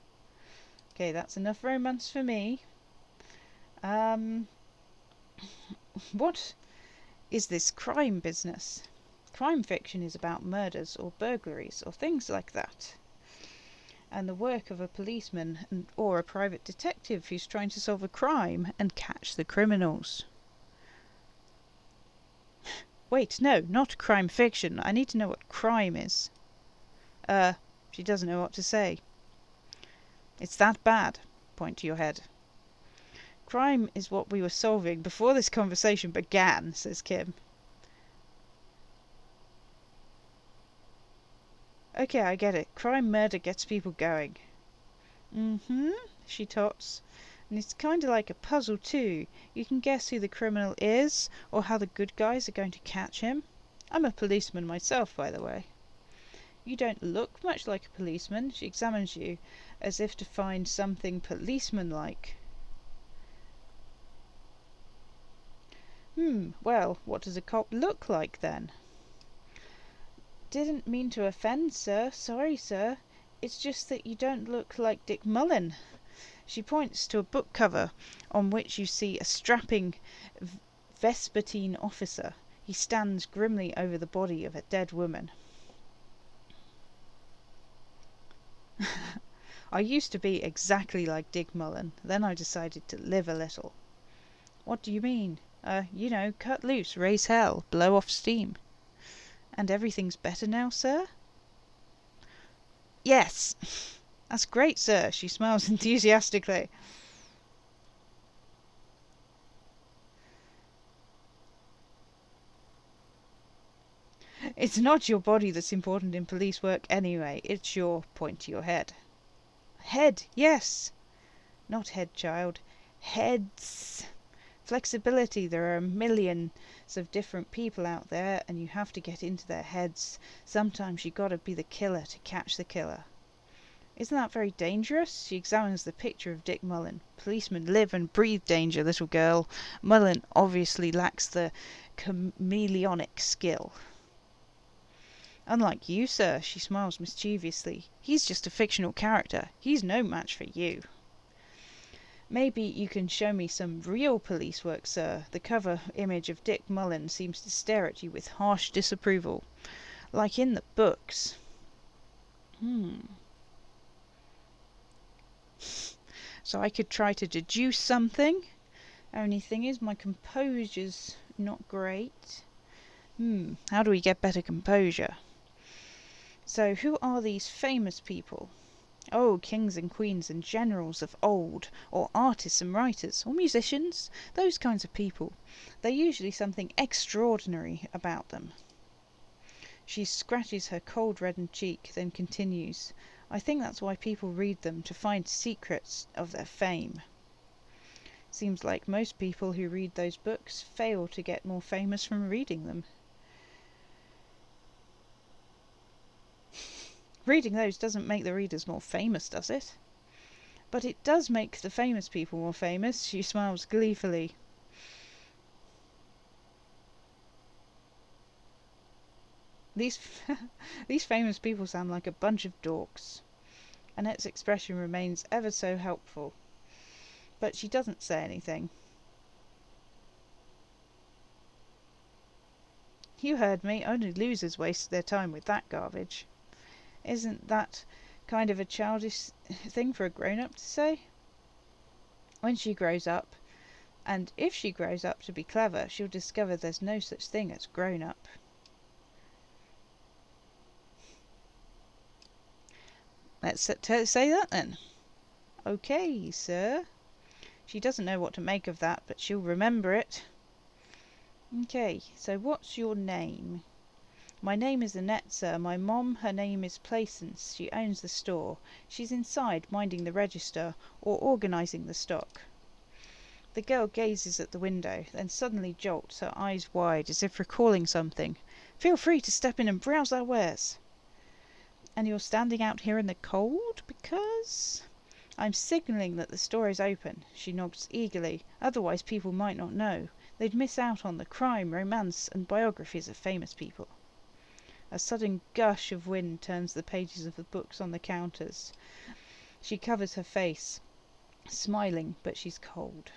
Okay, that's enough romance for me. What is this crime business? Crime fiction is about murders or burglaries or things like that. And the work of a policeman or a private detective who's trying to solve a crime and catch the criminals. Wait, no, not crime fiction. I need to know what crime is. She doesn't know what to say. It's that bad. Point to your head. Crime is what we were solving before this conversation began, says Kim. Okay, I get it. Crime murder gets people going. She tots. And it's kind of like a puzzle too. You can guess who the criminal is, or how the good guys are going to catch him. I'm a policeman myself, by the way. You don't look much like a policeman. She examines you, as if to find something policeman-like. Well, what does a cop look like then? Didn't mean to offend, sir. Sorry, sir. It's just that you don't look like Dick Mullen. She points to a book cover on which you see a strapping Vespertine officer. He stands grimly over the body of a dead woman. I used to be exactly like Dick Mullen. Then I decided to live a little. What do you mean? Cut loose, raise hell, blow off steam. And everything's better now, sir? Yes! That's great, sir. She smiles enthusiastically. It's not your body that's important in police work anyway. It's your point to your head. Head, yes. Not head, child. Heads. Flexibility. There are millions of different people out there, and you have to get into their heads. Sometimes you gotta be the killer to catch the killer. Isn't that very dangerous? She examines the picture of Dick Mullen. Policemen live and breathe danger, little girl. Mullen obviously lacks the chameleonic skill. Unlike you, sir, she smiles mischievously. He's just a fictional character. He's no match for you. Maybe you can show me some real police work, sir. The cover image of Dick Mullen seems to stare at you with harsh disapproval. Like in the books. So I could try to deduce something. Only thing is, my composure's not great. How do we get better composure? So who are these famous people? Oh, kings and queens and generals of old, or artists and writers, or musicians, those kinds of people. There's usually something extraordinary about them. She scratches her cold reddened cheek, then continues. I think that's why people read them, to find secrets of their fame. Seems like most people who read those books fail to get more famous from reading them. Reading those doesn't make the readers more famous, does it? But it does make the famous people more famous. She smiles gleefully. These these famous people sound like a bunch of dorks. Annette's expression remains ever so helpful, but she doesn't say anything. You heard me. Only losers waste their time with that garbage. Isn't that kind of a childish thing for a grown-up to say? When she grows up, and if she grows up to be clever, she'll discover there's no such thing as grown-up. Let's say that then. Okay, sir. She doesn't know what to make of that, but she'll remember it. Okay, so what's your name? My name is Annette, sir. My mom, her name is Plaisance. She owns the store. She's inside, minding the register, or organising the stock. The girl gazes at the window, then suddenly jolts, her eyes wide, as if recalling something. Feel free to step in and browse our wares. And you're standing out here in the cold, because... I'm signalling that the store is open. She nods eagerly. Otherwise people might not know. They'd miss out on the crime, romance, and biographies of famous people. A sudden gush of wind turns the pages of the books on the counters. She covers her face, smiling, but she's cold.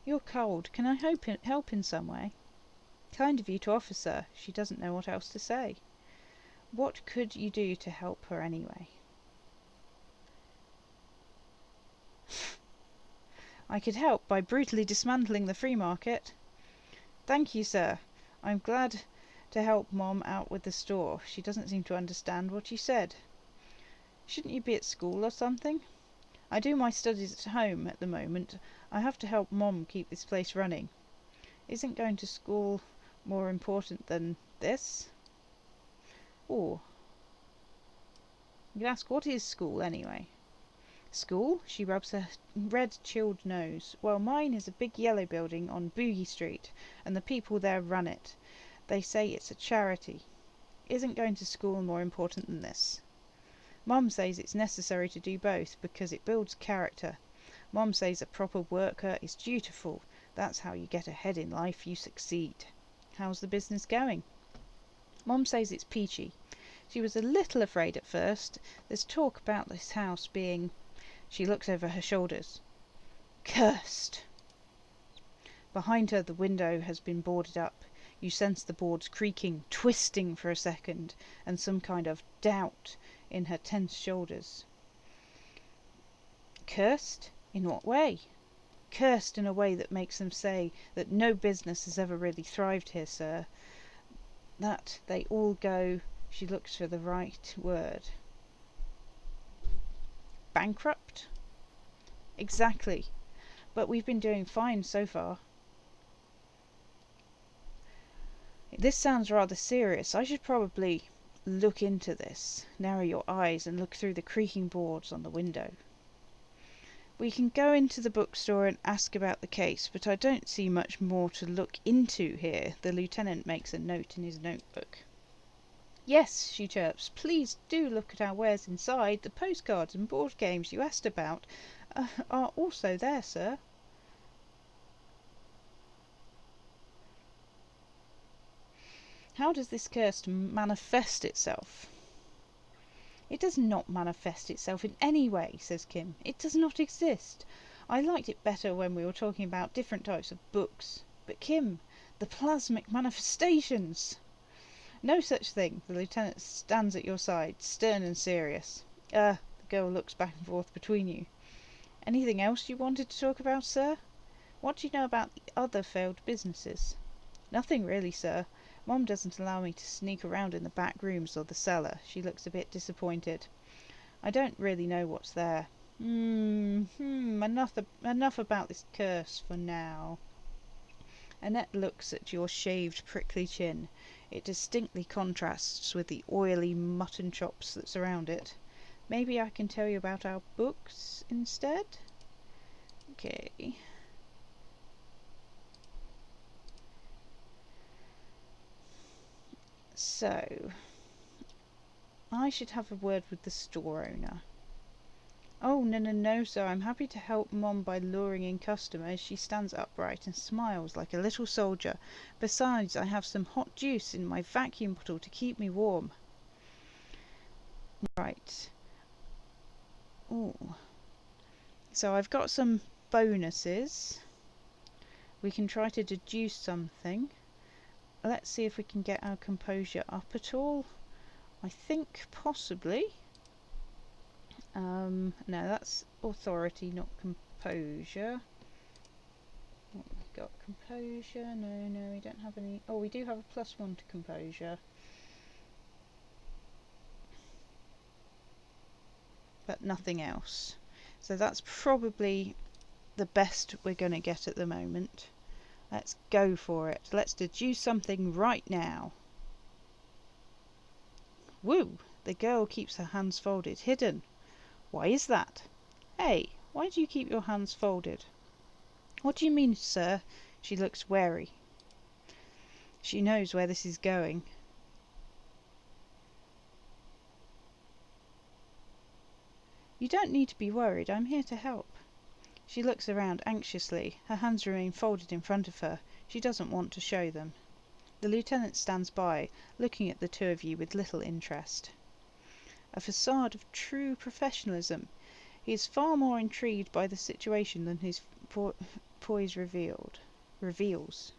You're cold. Can I help in some way? Kind of you to offer, sir. She doesn't know what else to say. What could you do to help her anyway? I could help by brutally dismantling the free market. Thank you, sir. I'm glad to help Mom out with the store. She doesn't seem to understand what you said. Shouldn't you be at school or something? I do my studies at home at the moment. I have to help Mom keep this place running. Isn't going to school more important than this? Oh. You can ask, what is school anyway? School? She rubs her red chilled nose. Well, mine is a big yellow building on Boogie Street, and the people there run it. They say it's a charity. Isn't going to school more important than this? Mum says it's necessary to do both because it builds character. Mum says a proper worker is dutiful. That's how you get ahead in life, you succeed. How's the business going? Mum says it's peachy. She was a little afraid at first. There's talk about this house being... She looks over her shoulders. Cursed! Behind her the window has been boarded up. You sense the boards creaking, twisting for a second, and some kind of doubt in her tense shoulders. Cursed? In what way? Cursed in a way that makes them say that no business has ever really thrived here, sir. That they all go... She looks for the right word. Bankrupt? Exactly. But we've been doing fine so far. This sounds rather serious. I should probably look into this. Narrow your eyes and look through the creaking boards on the window. We can go into the bookstore and ask about the case, but I don't see much more to look into here. The lieutenant makes a note in his notebook. Yes, she chirps, please do look at our wares inside. The postcards and board games you asked about are also there, sir. How does this curse manifest itself? It does not manifest itself in any way, says Kim. It does not exist. I liked it better when we were talking about different types of books. But Kim, the plasmic manifestations! No such thing. The lieutenant stands at your side, stern and serious. The girl looks back and forth between you. Anything else you wanted to talk about, sir? What do you know about the other failed businesses? Nothing really, sir. Mom doesn't allow me to sneak around in the back rooms or the cellar. She looks a bit disappointed. I don't really know what's there. Enough about this curse for now. Annette looks at your shaved, prickly chin. It distinctly contrasts with the oily mutton chops that surround it. Maybe I can tell you about our books instead? Okay. So, I should have a word with the store owner. Oh, no, no, no, sir. I'm happy to help Mom by luring in customers. She stands upright and smiles like a little soldier. Besides, I have some hot juice in my vacuum bottle to keep me warm. Right. Ooh. So I've got some bonuses. We can try to deduce something. Let's see if we can get our composure up at all. I think possibly. No, that's authority, not composure. What have we got? Composure? No, no, we don't have any. Oh, we do have a +1 to composure. But nothing else. So that's probably the best we're going to get at the moment. Let's go for it. Let's deduce something right now. Woo! The girl keeps her hands folded, hidden. Why is that? Hey, why do you keep your hands folded? What do you mean, sir? She looks wary. She knows where this is going. You don't need to be worried. I'm here to help. She looks around anxiously. Her hands remain folded in front of her. She doesn't want to show them. The lieutenant stands by, looking at the two of you with little interest. A facade of true professionalism. He is far more intrigued by the situation than his poise reveals.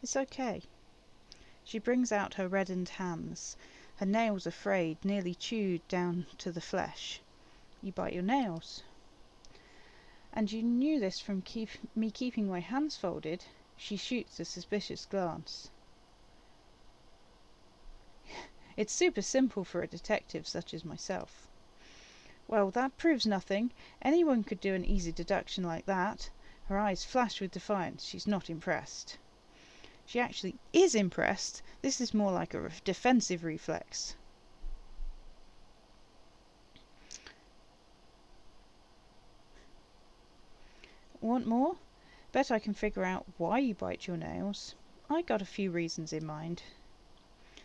It's okay. She brings out her reddened hands. Her nails are frayed, nearly chewed down to the flesh. You bite your nails. And you knew this from me keeping my hands folded? She shoots a suspicious glance. It's super simple for a detective such as myself. Well, that proves nothing. Anyone could do an easy deduction like that. Her eyes flash with defiance. She's not impressed. She actually is impressed. This is more like a defensive reflex. Want more? Bet I can figure out why you bite your nails. I got a few reasons in mind.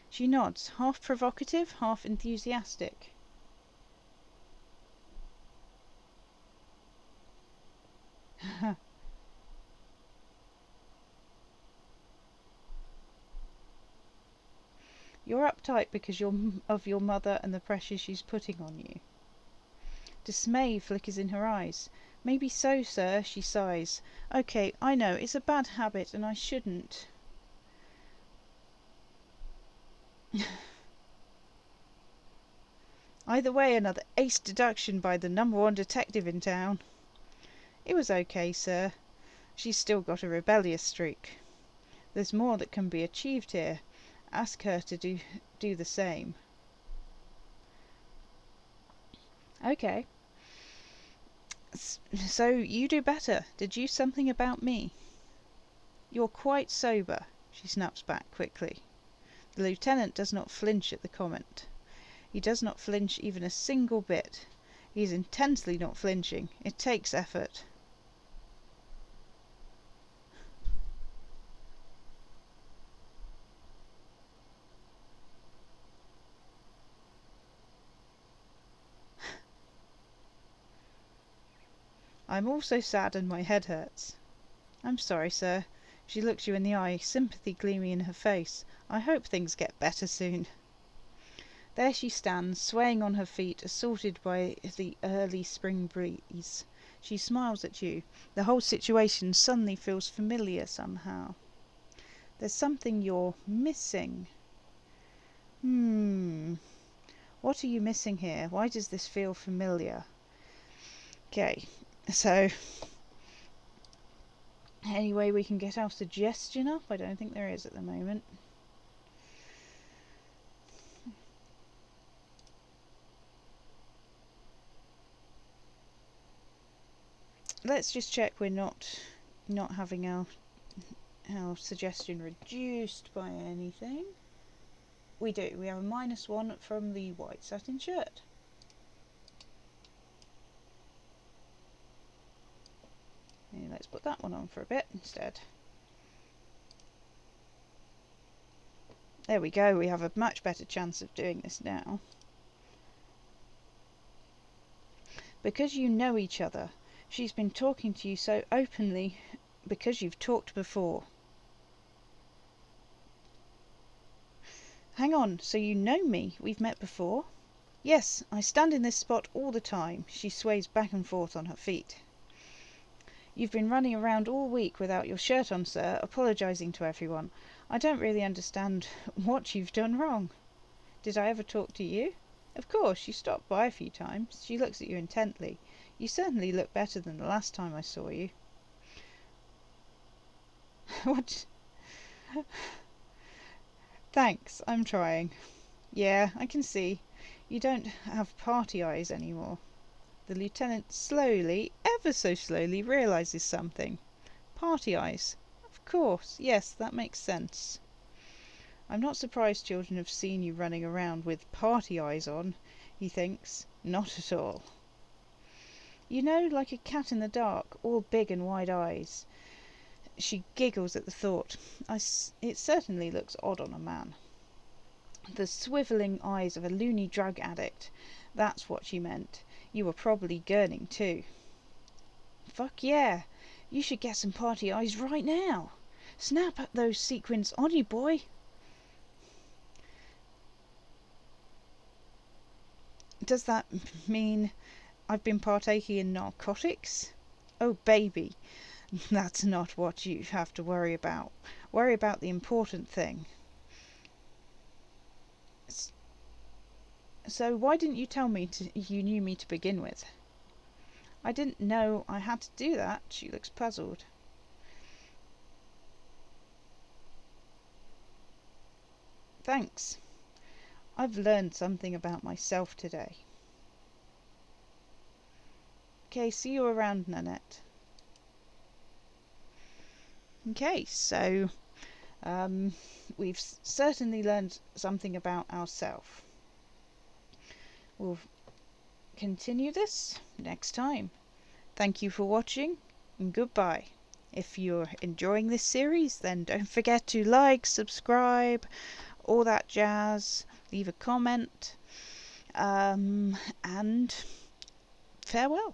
She nods, half provocative, half enthusiastic. You're uptight because of your mother and the pressure she's putting on you. Dismay flickers in her eyes. Maybe so, sir, she sighs. Okay, I know, it's a bad habit and I shouldn't. Either way, another ace deduction by the #1 detective in town. It was okay, sir. She's still got a rebellious streak. There's more that can be achieved here. Ask her to do the same. Okay. So you do better. Deduce something about me. You're quite sober, she snaps back quickly. The lieutenant does not flinch at the comment. He does not flinch even a single bit. He is intensely not flinching. It takes effort. I'm also sad and my head hurts. I'm sorry, sir. She looks you in the eye, sympathy gleaming in her face. I hope things get better soon. There she stands, swaying on her feet, assaulted by the early spring breeze. She smiles at you. The whole situation suddenly feels familiar somehow. There's something you're missing. What are you missing here? Why does this feel familiar? Okay, so any way we can get our suggestion up? I don't think there is at the moment. Let's just check we're not having our suggestion reduced by anything. We do. We have a -1 from the white satin shirt. Let's put that one on for a bit instead. There we go, we have a much better chance of doing this now. Because you know each other. She's been talking to you so openly because you've talked before. Hang on, so you know me? We've met before? Yes, I stand in this spot all the time. She sways back and forth on her feet. You've been running around all week without your shirt on, sir, apologising to everyone. I don't really understand what you've done wrong. Did I ever talk to you? Of course, you stopped by a few times. She looks at you intently. You certainly look better than the last time I saw you. What? Thanks, I'm trying. Yeah, I can see. You don't have party eyes anymore. The lieutenant slowly, ever so slowly, realises something. Party eyes. Of course, yes, that makes sense. I'm not surprised children have seen you running around with party eyes on, he thinks. Not at all. You know, like a cat in the dark, all big and wide eyes. She giggles at the thought. It certainly looks odd on a man. The swivelling eyes of a loony drug addict. That's what she meant. You were probably gurning too. Fuck yeah. You should get some party eyes right now. Snap at those sequins on you, boy. Does that mean I've been partaking in narcotics? Oh, baby. That's not what you have to worry about. Worry about the important thing. So why didn't you tell me you knew me to begin with? I didn't know I had to do that. She looks puzzled. Thanks. I've learned something about myself today. Okay, see you around, Nanette. Okay, so we've certainly learned something about ourselves. We'll continue this next time. Thank you for watching, and goodbye. If you're enjoying this series, then don't forget to like, subscribe, all that jazz, leave a comment, and farewell.